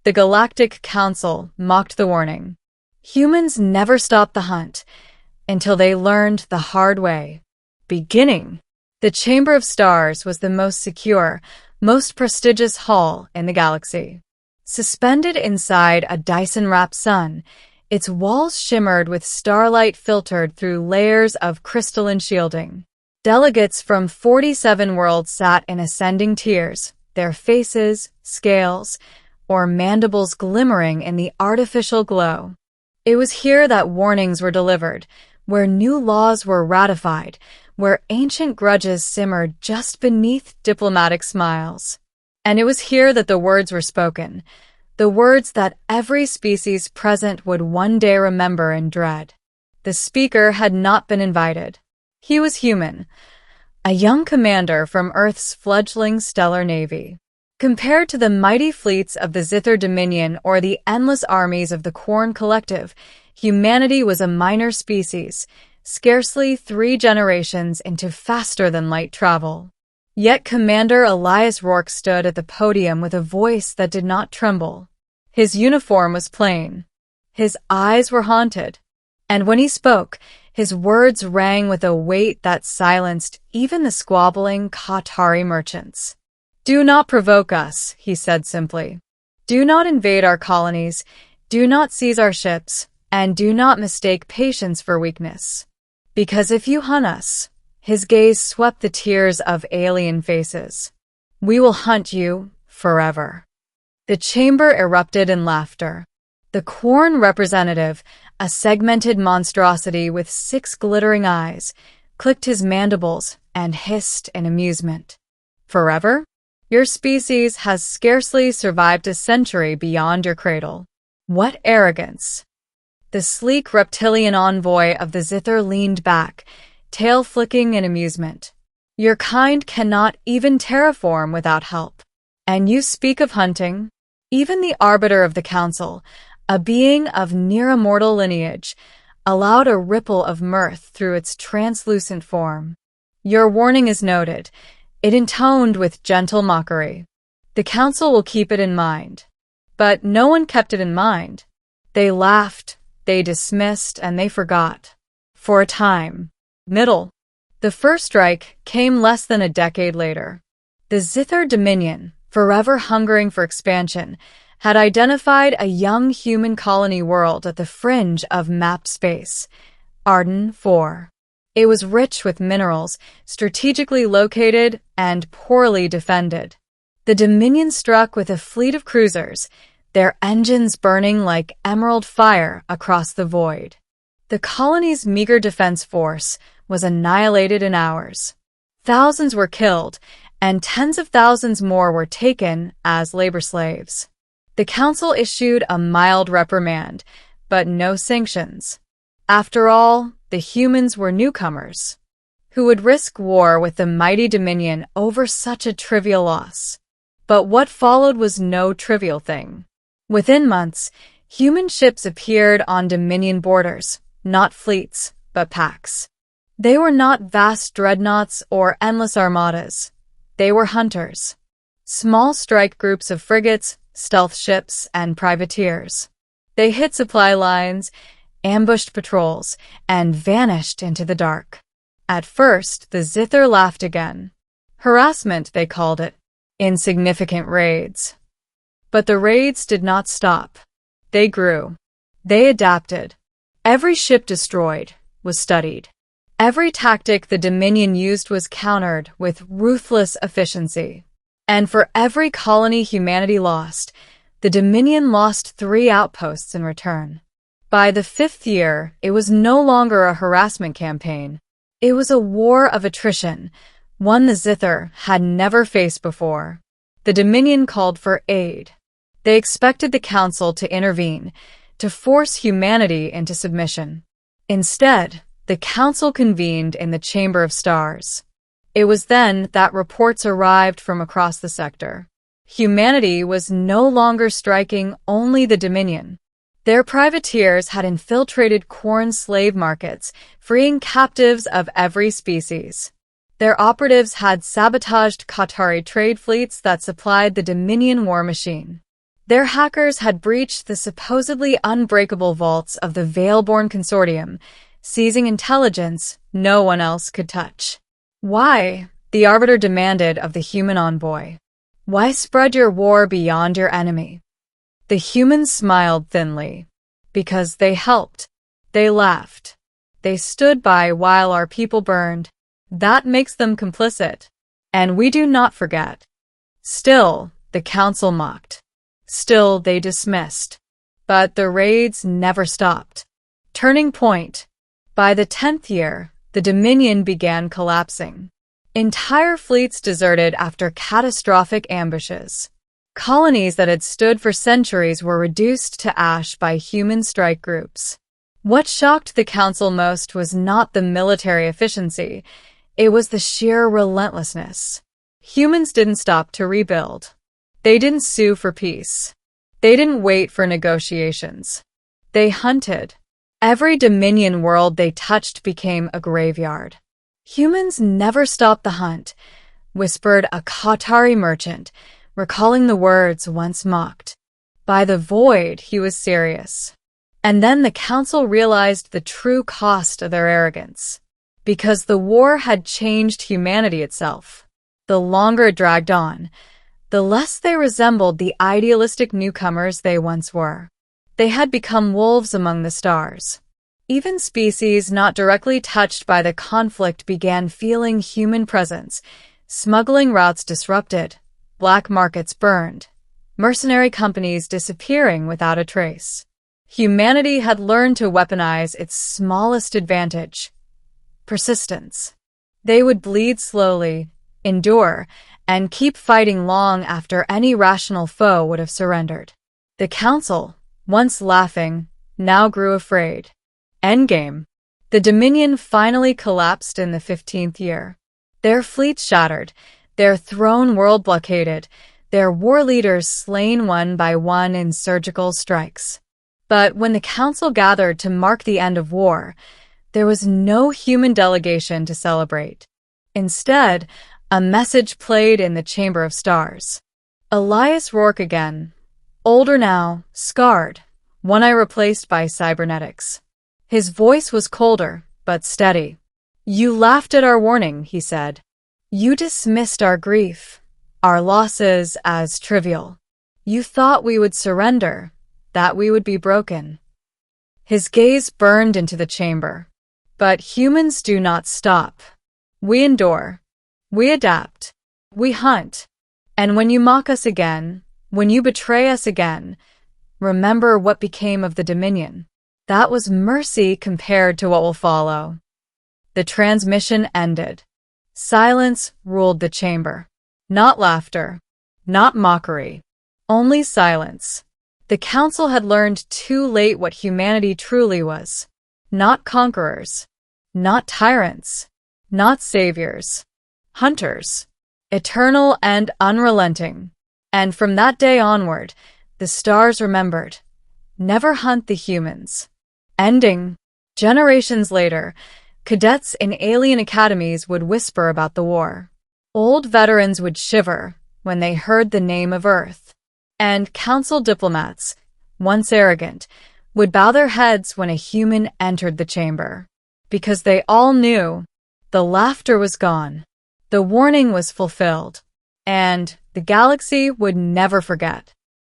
The Galactic Council mocked the warning. Humans never stopped the hunt until they learned the hard way. Beginning. The Chamber of Stars was the most secure, most prestigious hall in the galaxy. Suspended inside a Dyson-wrapped sun, its walls shimmered with starlight filtered through layers of crystalline shielding. Delegates from 47 worlds sat in ascending tiers, their faces, scales, or mandibles glimmering in the artificial glow. It was here that warnings were delivered, where new laws were ratified, where ancient grudges simmered just beneath diplomatic smiles. And it was here that the words were spoken, the words that every species present would one day remember and dread. The speaker had not been invited. He was human, a young commander from Earth's fledgling stellar navy. Compared to the mighty fleets of the Zither Dominion or the endless armies of the Korn Collective, humanity was a minor species, scarcely 3 generations into faster-than-light travel. Yet Commander Elias Rourke stood at the podium with a voice that did not tremble. His uniform was plain. His eyes were haunted. And when he spoke, his words rang with a weight that silenced even the squabbling Qatari merchants. "Do not provoke us," he said simply. "Do not invade our colonies, do not seize our ships, and do not mistake patience for weakness. Because if you hunt us," his gaze swept the tiers of alien faces, "we will hunt you forever." The chamber erupted in laughter. The Korn representative, a segmented monstrosity with 6 glittering eyes, clicked his mandibles and hissed in amusement. "Forever? Your species has scarcely survived a century beyond your cradle. What arrogance!" The sleek reptilian envoy of the Zither leaned back, tail flicking in amusement. "Your kind cannot even terraform without help. And you speak of hunting?" Even the arbiter of the council, a being of near-immortal lineage, allowed a ripple of mirth through its translucent form. "Your warning is noted," it intoned with gentle mockery. "The council will keep it in mind." But no one kept it in mind. They laughed, they dismissed, and they forgot. For a time. The first strike came less than a decade later. The Zither Dominion, forever hungering for expansion, had identified a young human colony world at the fringe of mapped space, Arden 4. It was rich with minerals, strategically located, and poorly defended. The Dominion struck with a fleet of cruisers, their engines burning like emerald fire across the void. The colony's meager defense force was annihilated in hours. Thousands were killed, and tens of thousands more were taken as labor slaves. The council issued a mild reprimand, but no sanctions. After all, the humans were newcomers. Who would risk war with the mighty Dominion over such a trivial loss? But what followed was no trivial thing. Within months, human ships appeared on Dominion borders, not fleets, but packs. They were not vast dreadnoughts or endless armadas. They were hunters. Small strike groups of frigates, stealth ships, and privateers. They hit supply lines, ambushed patrols, and vanished into the dark. At first, the Zither laughed again. Harassment, they called it. Insignificant raids. But the raids did not stop. They grew. They adapted. Every ship destroyed was studied. Every tactic the Dominion used was countered with ruthless efficiency. And for every colony humanity lost, the Dominion lost 3 outposts in return. By the 5th year, it was no longer a harassment campaign. It was a war of attrition, one the Zither had never faced before. The Dominion called for aid. They expected the Council to intervene, to force humanity into submission. Instead, the Council convened in the Chamber of Stars. It was then that reports arrived from across the sector. Humanity was no longer striking only the Dominion. Their privateers had infiltrated Korn slave markets, freeing captives of every species. Their operatives had sabotaged Qatari trade fleets that supplied the Dominion war machine. Their hackers had breached the supposedly unbreakable vaults of the Veil-born Consortium, seizing intelligence no one else could touch. Why? The Arbiter demanded of the human envoy. Why spread your war beyond your enemy? The humans smiled thinly. Because they helped. They laughed. They stood by while our people burned. That makes them complicit. And we do not forget. Still, the council mocked. Still, they dismissed. But the raids never stopped. Turning point. By the 10th year, the Dominion began collapsing. Entire fleets deserted after catastrophic ambushes. Colonies that had stood for centuries were reduced to ash by human strike groups. What shocked the Council most was not the military efficiency, it was the sheer relentlessness. Humans didn't stop to rebuild. They didn't sue for peace. They didn't wait for negotiations. They hunted. Every Dominion world they touched became a graveyard. Humans never stopped the hunt, whispered a Qatari merchant, recalling the words once mocked. By the void, he was serious. And then the Council realized the true cost of their arrogance. Because the war had changed humanity itself. The longer it dragged on, the less they resembled the idealistic newcomers they once were. They had become wolves among the stars. Even species not directly touched by the conflict began feeling human presence. Smuggling routes disrupted, black markets burned, mercenary companies disappearing without a trace. Humanity had learned to weaponize its smallest advantage: persistence. They would bleed slowly, endure, and keep fighting long after any rational foe would have surrendered. The Council, once laughing, now grew afraid. Endgame. The Dominion finally collapsed in the 15th year. Their fleets shattered, their throne world blockaded, their war leaders slain one by one in surgical strikes. But when the Council gathered to mark the end of war, there was no human delegation to celebrate. Instead, a message played in the Chamber of Stars. Elias Rourke again. Older now, scarred, one eye replaced by cybernetics. His voice was colder, but steady. You laughed at our warning, he said. You dismissed our grief, our losses as trivial. You thought we would surrender, that we would be broken. His gaze burned into the chamber. But humans do not stop. We endure. We adapt. We hunt. And when you mock us again, when you betray us again, remember what became of the Dominion. That was mercy compared to what will follow. The transmission ended. Silence ruled the chamber. Not laughter. Not mockery. Only silence. The Council had learned too late what humanity truly was. Not conquerors. Not tyrants. Not saviors. Hunters. Eternal and unrelenting. And from that day onward, the stars remembered. Never hunt the humans. Ending. Generations later, cadets in alien academies would whisper about the war. Old veterans would shiver when they heard the name of Earth. And Council diplomats, once arrogant, would bow their heads when a human entered the chamber. Because they all knew the laughter was gone, the warning was fulfilled, and the galaxy would never forget.